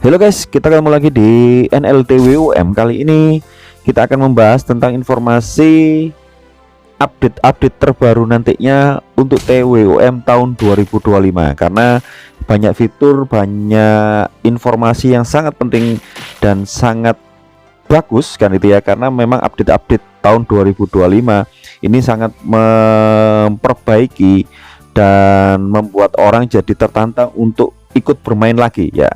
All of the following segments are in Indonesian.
Halo guys, kita ketemu lagi di NLTWUM. Kali ini kita akan membahas tentang informasi update terbaru nantinya untuk TWUM tahun 2025. Karena banyak fitur, banyak informasi yang sangat penting dan sangat bagus kan itu ya. Karena memang update tahun 2025 ini sangat memperbaiki dan membuat orang jadi tertantang untuk ikut bermain lagi ya.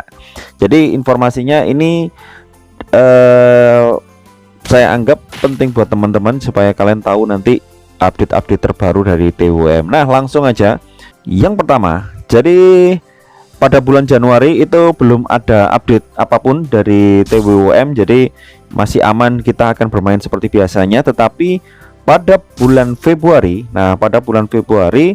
Jadi informasinya ini saya anggap penting buat teman-teman supaya kalian tahu nanti update terbaru dari TWUM. Nah, langsung aja. Yang pertama, jadi pada bulan Januari itu belum ada update apapun dari TWUM, jadi masih aman, kita akan bermain seperti biasanya. Tetapi pada bulan Februari, pada bulan Februari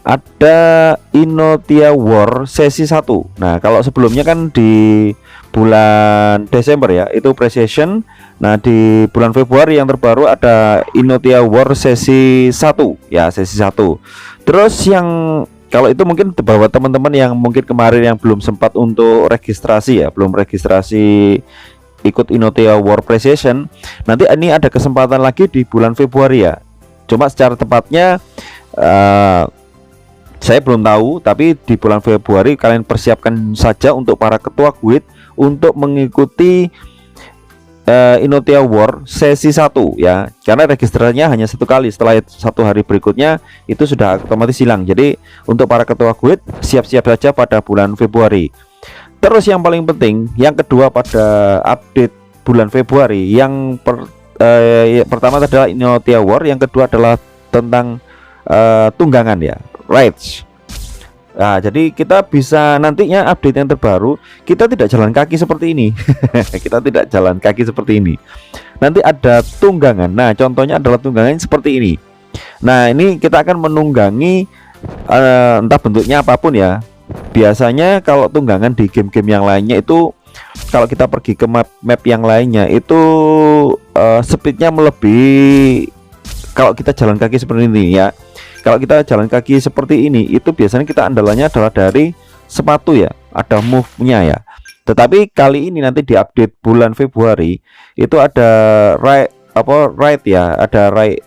ada Inotia War sesi 1. Nah, kalau sebelumnya kan di bulan Desember ya, itu pre-session. Nah, di bulan Februari yang terbaru ada Inotia War sesi 1 ya, sesi 1. Terus yang kalau itu mungkin bahwa teman-teman yang mungkin kemarin yang belum sempat untuk registrasi ya, belum registrasi ikut Inotia War pre-session, nanti ini ada kesempatan lagi di bulan Februari ya. Cuma secara tepatnya saya belum tahu, tapi di bulan Februari kalian persiapkan saja untuk para ketua guild untuk mengikuti Inotia War sesi 1 ya. Karena registrasinya hanya satu kali, setelah satu hari berikutnya itu sudah otomatis hilang. Jadi untuk para ketua guild siap-siap saja pada bulan Februari. Terus yang paling penting, yang kedua pada update bulan Februari, yang pertama adalah Inotia War, yang kedua adalah tentang tunggangan ya, rides. Nah, jadi kita bisa nantinya update yang terbaru, kita tidak jalan kaki seperti ini. Kita tidak jalan kaki seperti ini. Nanti ada tunggangan. Nah, contohnya adalah tunggangan seperti ini. Nah, ini kita akan menunggangi entah bentuknya apapun ya. Biasanya kalau tunggangan di game-game yang lainnya itu, kalau kita pergi ke map yang lainnya itu speednya melebihi kalau kita jalan kaki seperti ini ya. Kalau kita jalan kaki seperti ini, itu biasanya kita andalannya adalah dari sepatu ya, ada move-nya ya. Tetapi kali ini nanti di update bulan Februari itu ada ride ya, ada ride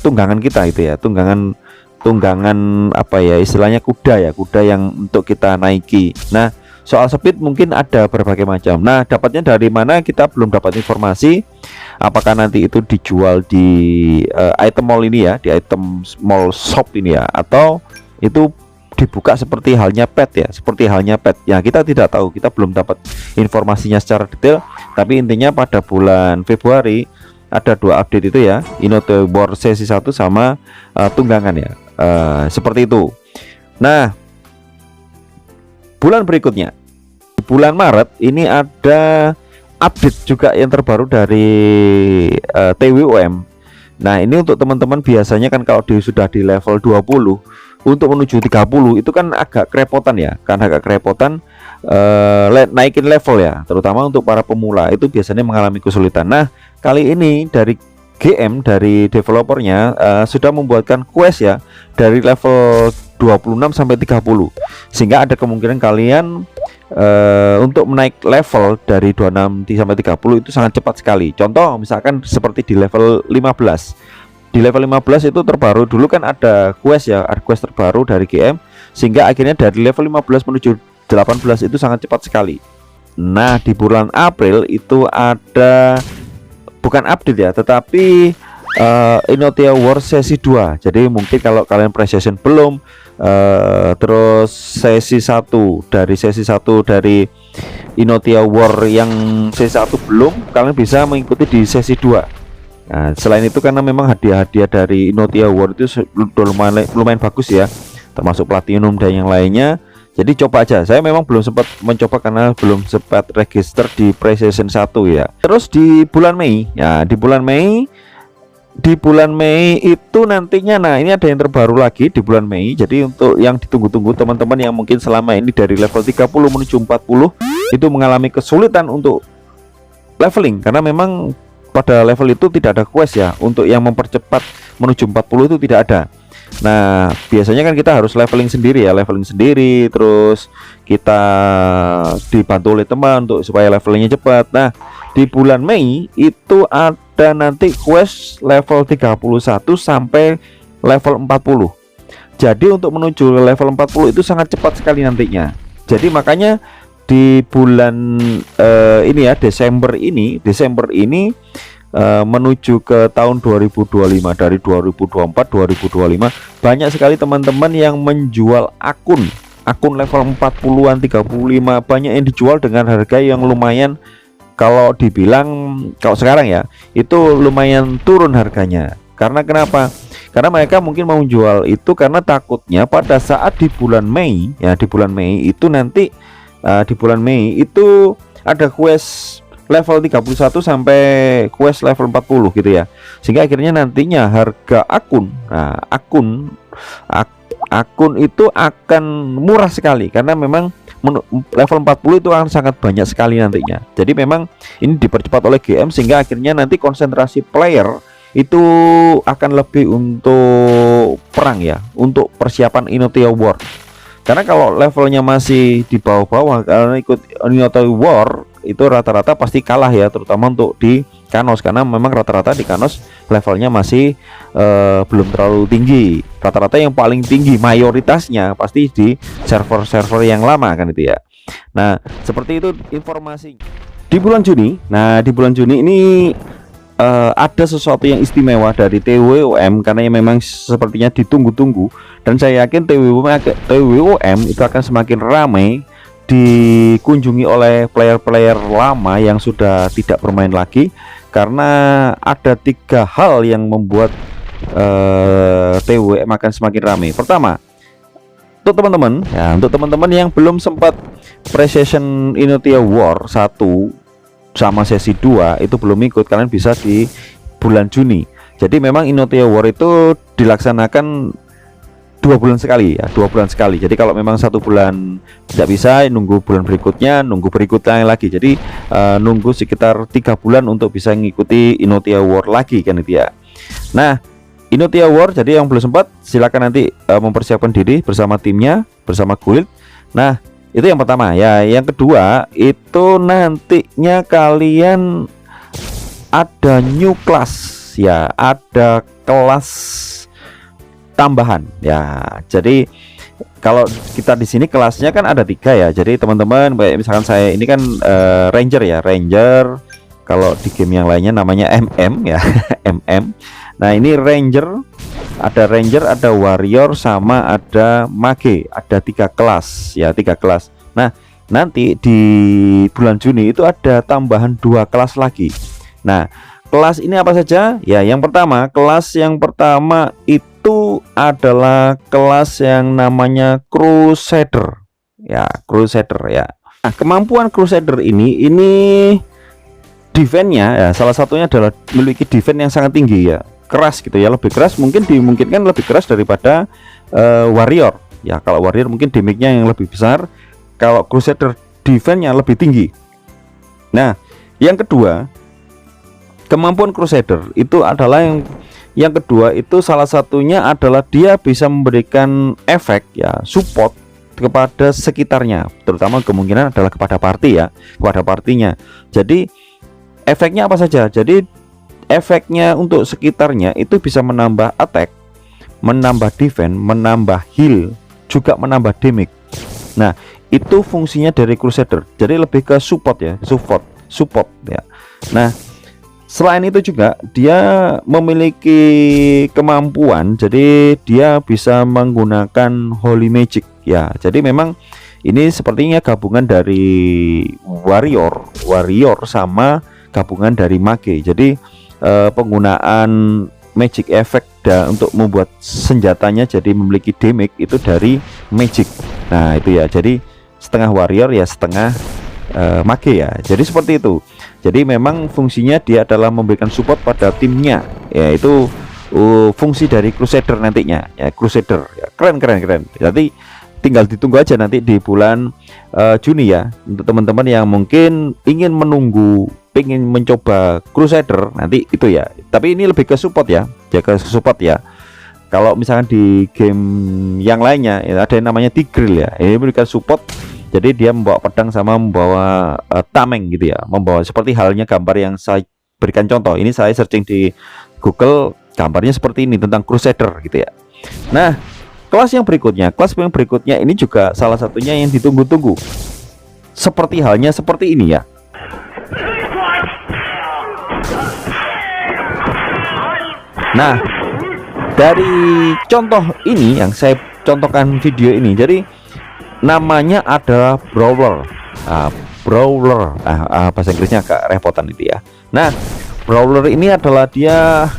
tunggangan kita itu ya, tunggangan apa ya, istilahnya kuda ya, kuda yang untuk kita naiki. Nah, soal speed mungkin ada berbagai macam. Nah, dapatnya dari mana kita belum dapat informasi. Apakah nanti itu dijual di item mall ini ya, di item mall shop ini ya, atau itu dibuka seperti halnya pet ya, seperti halnya pet ya, kita tidak tahu, kita belum dapat informasinya secara detail. Tapi intinya pada bulan Februari ada dua update itu ya, Inotia War sesi 1 sama tunggangan ya, seperti itu. Nah, bulan berikutnya, bulan Maret ini ada update juga yang terbaru dari TWUM. Nah, ini untuk teman-teman biasanya kan kalau sudah di level 20 untuk menuju 30 itu kan agak kerepotan ya, kan agak kerepotan naikin level ya, terutama untuk para pemula itu biasanya mengalami kesulitan. Nah, kali ini dari GM, dari developernya sudah membuatkan quest ya dari level 26 sampai 30, sehingga ada kemungkinan kalian untuk menaik level dari 26 sampai 30 itu sangat cepat sekali. Contoh misalkan seperti di level 15. Di level 15 itu terbaru, dulu kan ada quest ya, ada quest terbaru dari GM, sehingga akhirnya dari level 15 menuju 18 itu sangat cepat sekali. Nah, di bulan April itu ada, bukan update ya, tetapi Inotia War sesi 2. Jadi mungkin kalau kalian pre-session belum, terus sesi 1 dari Inotia War yang sesi 1 belum, kalian bisa mengikuti di sesi 2. Nah, selain itu karena memang hadiah-hadiah dari Inotia War itu lumayan bagus ya, termasuk platinum dan yang lainnya. Jadi coba aja. Saya memang belum sempat mencoba karena belum sempat register di pre-session 1 ya. Terus di bulan Mei ya, di bulan Mei itu nantinya, nah ini ada yang terbaru lagi di bulan Mei. Jadi untuk yang ditunggu-tunggu teman-teman yang mungkin selama ini dari level 30 menuju 40 itu mengalami kesulitan untuk leveling, karena memang pada level itu tidak ada quest ya untuk yang mempercepat menuju 40 itu tidak ada. Nah, biasanya kan kita harus leveling sendiri ya, leveling sendiri, terus kita dibantu oleh teman untuk supaya levelingnya cepat. Nah, di bulan Mei itu ada nanti quest level 31 sampai level 40. Jadi untuk menuju level 40 itu sangat cepat sekali nantinya. Jadi makanya di bulan ini ya, Desember ini menuju ke tahun 2025, dari 2024 2025 banyak sekali teman-teman yang menjual akun level 40-an 35, banyak yang dijual dengan harga yang lumayan, kalau dibilang kalau sekarang ya itu lumayan turun harganya. Karena kenapa? Karena mereka mungkin mau jual itu karena takutnya pada saat di bulan Mei ya, di bulan Mei itu nanti di bulan Mei itu ada quest level 31 sampai quest level 40 gitu ya. Sehingga akhirnya nantinya harga akun akun itu akan murah sekali karena memang level 40 itu akan sangat banyak sekali nantinya. Jadi memang ini dipercepat oleh GM sehingga akhirnya nanti konsentrasi player itu akan lebih untuk perang ya, untuk persiapan Inotia War. Karena kalau levelnya masih di bawah-bawah, karena ikut Inotia War itu rata-rata pasti kalah ya, terutama untuk di Kanos, karena memang rata-rata di Kanos levelnya masih belum terlalu tinggi. Rata-rata yang paling tinggi mayoritasnya pasti di server-server yang lama kan itu ya. Nah, seperti itu informasi di bulan Juni. Nah, di bulan Juni ini ada sesuatu yang istimewa dari TWOM karena yang memang sepertinya ditunggu-tunggu, dan saya yakin TWOM itu akan semakin ramai dikunjungi oleh player-player lama yang sudah tidak bermain lagi, karena ada 3 hal yang membuat TWOM akan semakin ramai. Pertama, untuk teman-teman yang belum sempat pre-session Inotia War 1 sama sesi 2 itu belum ikut, kalian bisa di bulan Juni. Jadi memang Inotia War itu dilaksanakan 2 bulan sekali ya, 2 bulan sekali. Jadi kalau memang 1 bulan tidak bisa, nunggu bulan berikutnya, nunggu berikutnya lagi. Jadi nunggu sekitar 3 bulan untuk bisa mengikuti Inotia War lagi kan itu ya. Nah, Inotia War jadi yang belum sempat silakan nanti mempersiapkan diri bersama timnya, bersama guild. Nah, itu yang pertama ya. Yang kedua itu nantinya kalian ada new class ya, ada kelas tambahan ya. Jadi kalau kita di sini kelasnya kan ada 3 ya. Jadi teman-teman, misalkan saya ini kan ranger ya, ranger. Kalau di game yang lainnya namanya MM ya, MM. Nah, ini ranger, ada warrior, sama ada mage. Ada 3 kelas ya, 3 kelas. Nah, nanti di bulan Juni itu ada tambahan 2 kelas lagi. Nah, kelas ini apa saja? Ya, kelas yang pertama itu adalah kelas yang namanya Crusader. Ya, Crusader ya. Nah, kemampuan Crusader ini defense-nya ya, salah satunya adalah memiliki defense yang sangat tinggi ya. Keras gitu ya, lebih keras, dimungkinkan lebih keras daripada warrior ya. Kalau warrior mungkin damage-nya yang lebih besar, kalau Crusader defense-nya lebih tinggi. Nah, yang kedua, kemampuan Crusader itu adalah yang kedua itu salah satunya adalah dia bisa memberikan efek ya, support kepada sekitarnya, terutama kemungkinan adalah kepada party ya, kepada partinya. Jadi efeknya apa saja? Jadi efeknya untuk sekitarnya itu bisa menambah attack, menambah defense, menambah heal, juga menambah damage. Nah, itu fungsinya dari Crusader. Jadi lebih ke support ya, support ya. Nah, selain itu juga dia memiliki kemampuan, jadi dia bisa menggunakan Holy Magic ya. Jadi memang ini sepertinya gabungan dari warrior sama gabungan dari mage. Jadi penggunaan magic effect untuk membuat senjatanya jadi memiliki damage itu dari magic. Nah, itu ya. Jadi setengah warrior ya, setengah mage ya. Jadi seperti itu. Jadi memang fungsinya dia adalah memberikan support pada timnya. Ya, itu fungsi dari Crusader nantinya. Ya, Crusader. Ya, keren. Jadi tinggal ditunggu aja nanti di bulan Juni ya. Untuk teman-teman yang mungkin ingin mencoba Crusader nanti itu ya. Tapi ini lebih ke support ya. Jaga support ya. Kalau misalkan di game yang lainnya ya, ada yang namanya Tigreal ya, ini memberikan support. Jadi dia membawa pedang sama membawa tameng gitu ya, membawa seperti halnya gambar yang saya berikan contoh. Ini saya searching di Google, gambarnya seperti ini tentang Crusader gitu ya. Nah, kelas yang berikutnya ini juga salah satunya yang ditunggu-tunggu. Seperti halnya seperti ini ya. Nah, dari contoh ini yang saya contohkan video ini, jadi namanya adalah Brawler. Bahasa Inggrisnya agak repotan itu ya. Nah, Brawler ini adalah dia,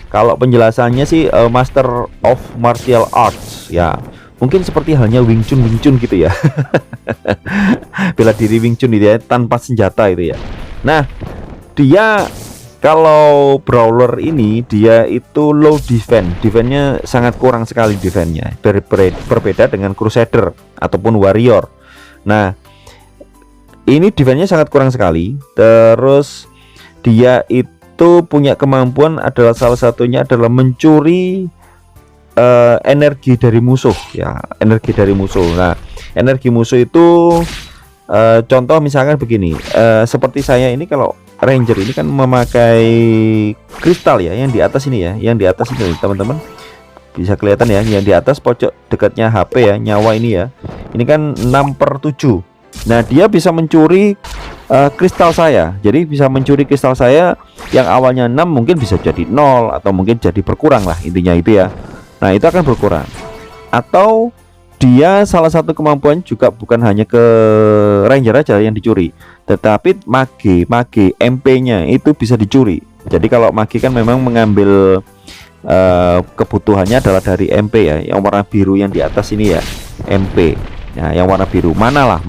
kalau penjelasannya sih Master of Martial Arts ya. Mungkin seperti halnya Wing Chun gitu ya. Bela diri Wing Chun itu ya, tanpa senjata itu ya. Nah, dia kalau Brawler ini dia itu low defense-nya sangat kurang sekali defense-nya. Berbeda dengan Crusader ataupun Warrior. Nah, ini defense-nya sangat kurang sekali. Terus dia itu punya kemampuan adalah salah satunya adalah mencuri energi dari musuh ya, energi dari musuh. Nah, energi musuh itu contoh misalkan begini, seperti saya ini kalau Ranger ini kan memakai kristal ya, yang di atas ini ya, yang di atas ini teman-teman bisa kelihatan ya, yang di atas pojok dekatnya HP ya, nyawa ini ya, ini kan 6/7. Nah, dia bisa mencuri kristal saya, jadi bisa mencuri kristal saya yang awalnya 6 mungkin bisa jadi 0 atau mungkin jadi berkurang lah, intinya itu ya. Nah, itu akan berkurang. Atau dia salah satu kemampuan juga bukan hanya ke Ranger aja yang dicuri, tetapi mage MP-nya itu bisa dicuri. Jadi kalau mage kan memang mengambil kebutuhannya adalah dari MP ya, yang warna biru yang di atas ini ya, MP. Nah, yang warna biru mana.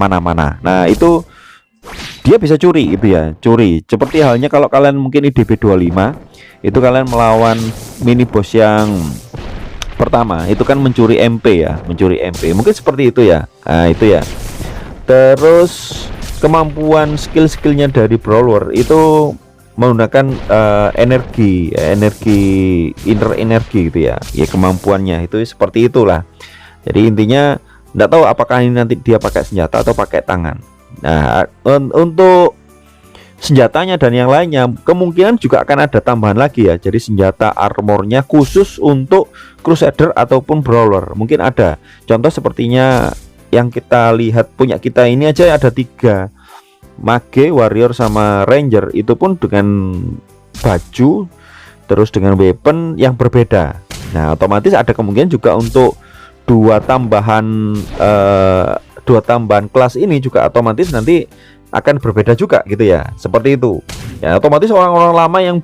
Nah, itu dia bisa curi itu ya, curi. Seperti halnya kalau kalian mungkin IDB 25 itu kalian melawan mini boss yang pertama itu kan mencuri MP ya, mungkin seperti itu ya. Nah, itu ya. Terus kemampuan skill-skillnya dari Brawler itu menggunakan energi inner energi gitu ya. Ya, kemampuannya itu seperti itulah. Jadi intinya nggak tahu apakah ini nanti dia pakai senjata atau pakai tangan. Nah, untuk senjatanya dan yang lainnya kemungkinan juga akan ada tambahan lagi ya. Jadi senjata armornya khusus untuk Crusader ataupun Brawler mungkin ada. Contoh sepertinya yang kita lihat punya kita ini aja ada 3, Mage, Warrior sama Ranger, itu pun dengan baju terus dengan weapon yang berbeda. Nah, otomatis ada kemungkinan juga untuk dua tambahan kelas ini juga otomatis nanti akan berbeda juga gitu ya, seperti itu ya. Otomatis orang-orang lama yang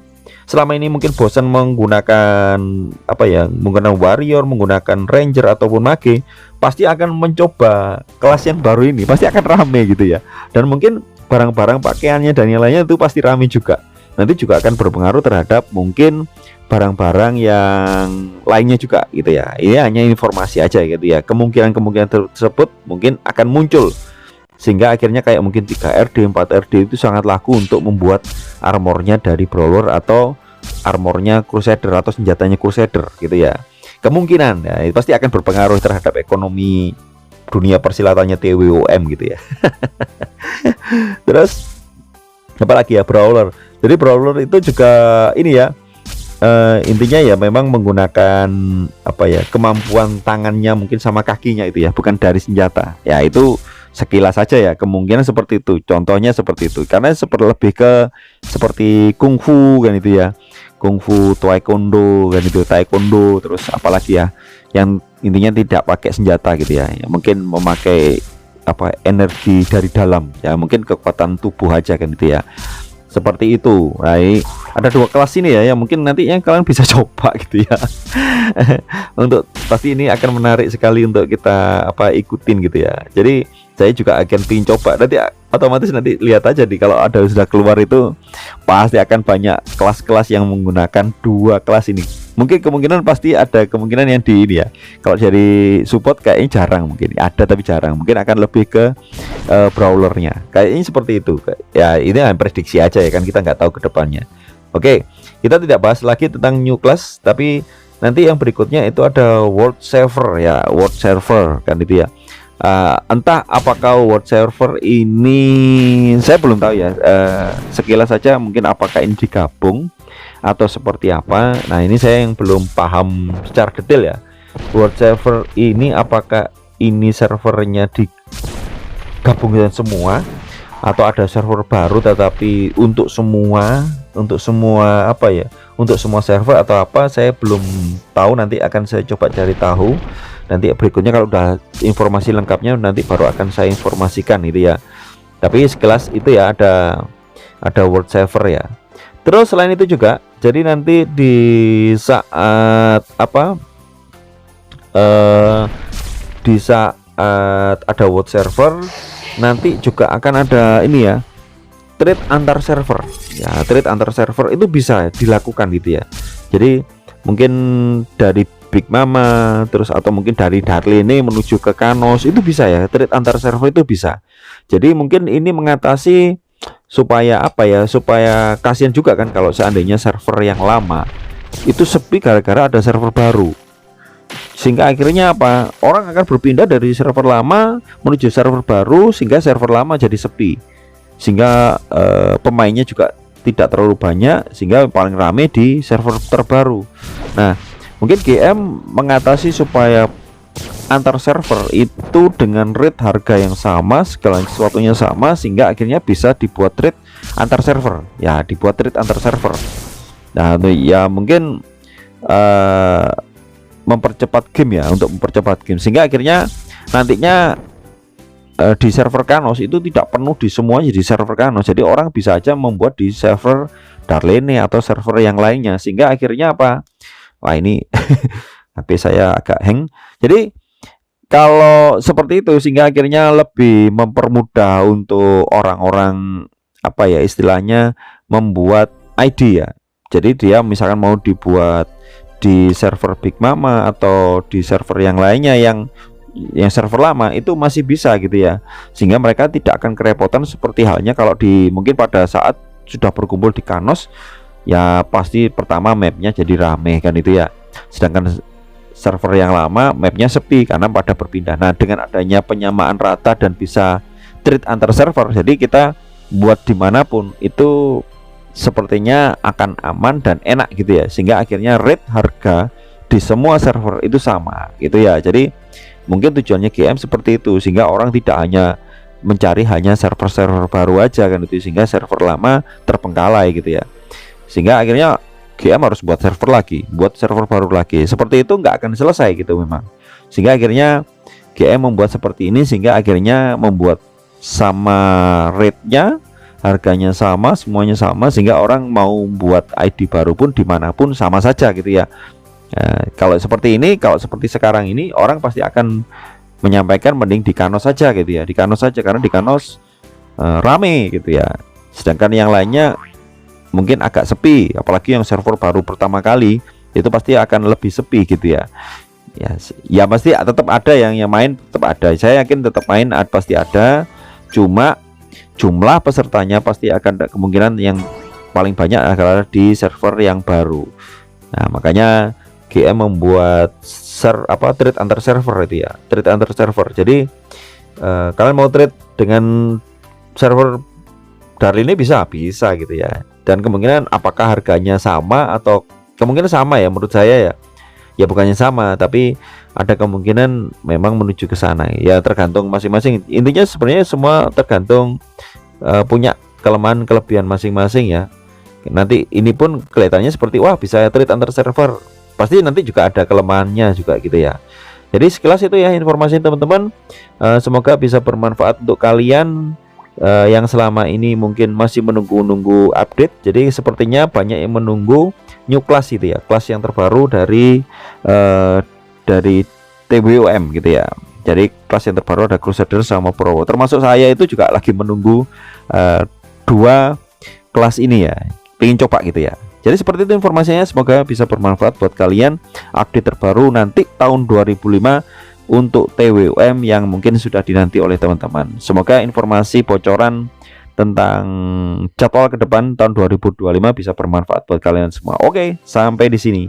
selama ini mungkin bosan menggunakan menggunakan Warrior, menggunakan Ranger ataupun Mage, pasti akan mencoba kelas yang baru ini, pasti akan rame gitu ya. Dan mungkin barang-barang pakaiannya dan yang lainnya itu pasti rame juga. Nanti juga akan berpengaruh terhadap mungkin barang-barang yang lainnya juga gitu ya. Ini hanya informasi aja gitu ya. Kemungkinan tersebut mungkin akan muncul, sehingga akhirnya kayak mungkin 3RD 4RD itu sangat laku untuk membuat armornya dari Brawler atau armornya Crusader atau senjatanya Crusader gitu ya. Kemungkinan ya, itu pasti akan berpengaruh terhadap ekonomi dunia persilatannya TWOM gitu ya. Terus apalagi ya, Brawler. Jadi Brawler itu juga ini ya, intinya ya memang menggunakan kemampuan tangannya mungkin sama kakinya itu ya, bukan dari senjata ya. Itu sekilas saja ya, kemungkinan seperti itu, contohnya seperti itu, karena lebih ke seperti kungfu kan itu ya, kungfu, taekwondo kan itu, taekwondo, terus apalagi ya yang intinya tidak pakai senjata gitu ya, mungkin memakai energi dari dalam ya, mungkin kekuatan tubuh aja kan itu ya, seperti itu. Nah, ada 2 kelas ini ya yang mungkin nantinya kalian bisa coba gitu ya. Untuk pasti ini akan menarik sekali untuk kita ikutin gitu ya. Jadi saya juga akan pingin coba, nanti otomatis nanti lihat aja kalau ada sudah keluar itu pasti akan banyak kelas-kelas yang menggunakan 2 kelas ini. Mungkin kemungkinan pasti ada kemungkinan yang di ini ya, kalau dari support kayaknya jarang, mungkin ada tapi jarang, mungkin akan lebih ke brawlernya kayaknya seperti itu ya. Ini prediksi aja ya kan, kita nggak tahu ke depannya. Oke, kita tidak bahas lagi tentang new class, tapi nanti yang berikutnya itu ada world server ya, world server kan itu ya. Entah apakah world server ini saya belum tahu ya, sekilas saja mungkin apakah ini digabung atau seperti apa. Nah ini saya yang belum paham secara detail ya, world server ini apakah ini servernya digabungkan semua atau ada server baru tetapi untuk semua apa ya, untuk semua server atau apa, saya belum tahu. Nanti akan saya coba cari tahu nanti berikutnya, kalau udah informasi lengkapnya nanti baru akan saya informasikan itu ya. Tapi sekelas itu ya, ada world server ya. Terus selain itu juga, jadi nanti di saat apa, di saat ada world server nanti juga akan ada ini ya, trade antar server ya. Trade antar server itu bisa dilakukan gitu ya. Jadi mungkin dari Big Mama terus atau mungkin dari Darlene menuju ke Kanos itu bisa ya, trade antar server itu bisa. Jadi mungkin ini mengatasi supaya apa ya, supaya kasihan juga kan kalau seandainya server yang lama itu sepi gara-gara ada server baru, sehingga akhirnya apa, orang akan berpindah dari server lama menuju server baru sehingga server lama jadi sepi, sehingga pemainnya juga tidak terlalu banyak, sehingga paling rame di server terbaru. Nah mungkin GM mengatasi supaya antar server itu dengan rate harga yang sama, segala sesuatunya sama, sehingga akhirnya bisa dibuat trade antar server ya, dibuat trade antar server. Nah ya mungkin mempercepat game ya, untuk mempercepat game, sehingga akhirnya nantinya di server Kanos itu tidak penuh di semuanya di server Kanos. Jadi orang bisa aja membuat di server Darlene atau server yang lainnya, sehingga akhirnya apa, wah ini HP saya agak hang. Jadi kalau seperti itu sehingga akhirnya lebih mempermudah untuk orang-orang apa ya, istilahnya membuat ID ya. Jadi dia misalkan mau dibuat di server Big Mama atau di server yang lainnya yang server lama itu masih bisa gitu ya, sehingga mereka tidak akan kerepotan seperti halnya kalau di mungkin pada saat sudah berkumpul di Kanos ya, pasti pertama mapnya jadi rame kan itu ya, sedangkan server yang lama mapnya sepi karena pada berpindah. Nah dengan adanya penyamaan rata dan bisa trade antar server, jadi kita buat dimanapun itu sepertinya akan aman dan enak gitu ya, sehingga akhirnya rate harga di semua server itu sama gitu ya. Jadi mungkin tujuannya GM seperti itu, sehingga orang tidak hanya mencari hanya server-server baru aja kan itu, sehingga server lama terbengkalai gitu ya, sehingga akhirnya GM harus buat server lagi, buat server baru lagi. Seperti itu nggak akan selesai gitu memang, sehingga akhirnya GM membuat seperti ini, sehingga akhirnya membuat sama rate-nya, harganya sama, semuanya sama, sehingga orang mau buat ID baru pun dimanapun sama saja gitu ya. Kalau seperti ini, kalau seperti sekarang ini, orang pasti akan menyampaikan mending di Kanos saja gitu ya, di Kanos saja, karena di Kanos rame gitu ya, sedangkan yang lainnya mungkin agak sepi, apalagi yang server baru pertama kali itu pasti akan lebih sepi gitu ya. Ya pasti tetap ada yang main, tetap ada, saya yakin tetap main pasti ada, cuma jumlah pesertanya pasti akan kemungkinan yang paling banyak adalah di server yang baru. Nah makanya GM membuat trade antar server itu ya, trade antar server. Jadi kalian mau trade dengan server Darlene bisa gitu ya, dan kemungkinan apakah harganya sama atau kemungkinan sama ya, menurut saya ya bukannya sama, tapi ada kemungkinan memang menuju ke sana ya, tergantung masing-masing. Intinya sebenarnya semua tergantung punya kelemahan kelebihan masing-masing ya. Nanti ini pun kelihatannya seperti wah bisa trade antar server, pasti nanti juga ada kelemahannya juga gitu ya. Jadi sekilas itu ya informasi teman-teman, semoga bisa bermanfaat untuk kalian yang selama ini mungkin masih menunggu update. Jadi sepertinya banyak yang menunggu new class itu ya, kelas yang terbaru dari TWOM gitu ya. Jadi kelas yang terbaru ada Crusader sama Pro. Termasuk saya itu juga lagi menunggu dua kelas ini ya, pengen coba gitu ya. Jadi seperti itu informasinya, semoga bisa bermanfaat buat kalian. Update terbaru nanti tahun 2005 untuk TWOM yang mungkin sudah dinanti oleh teman-teman. Semoga informasi bocoran tentang jadwal ke depan tahun 2025 bisa bermanfaat buat kalian semua. Oke, sampai di sini.